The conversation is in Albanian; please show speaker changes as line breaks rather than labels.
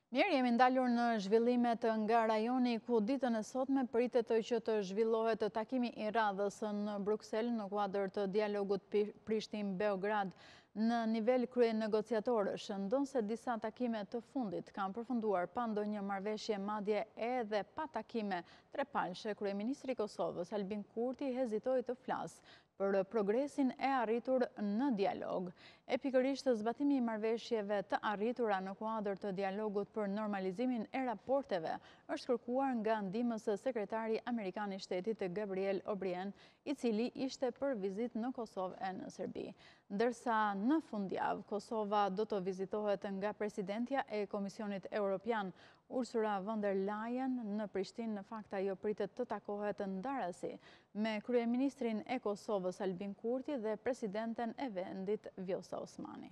Mirë, jemi ndalur në zhvillimet nga rajoni ku ditën e sotme pritet që të zhvillohet takimi i radhës në Bruksel në kuadër të dialogut Prishtinë-Beograd në nivel krye negociatorësh, ndonse disa takime të fundit kanë përfunduar pa ndonjë marrëveshje, madje edhe pa takime trepalshe. Kryeministri i Kosovës Albin Kurti hezitoi të flasë për progresin e arritur në dialog. E pikërisht zbatimi i marrëveshjeve të arritura në kuadër të dialogut për normalizimin e raporteve është kërkuar nga ndihmës sekretari amerikan i shtetit Gabriel O'Brien, i cili ishte për vizitë në Kosovë e në Serbi. Ndërsa në fundjavë, Kosova do të vizitohet nga presidentja e Komisionit Evropian, Ursula von der Leyen, në Prishtinë. Në fakt ajo pritet të takohet ndarësi me kryeministrin e Kosovës Albin Kurti dhe presidenten e vendit Vjosa Osmani.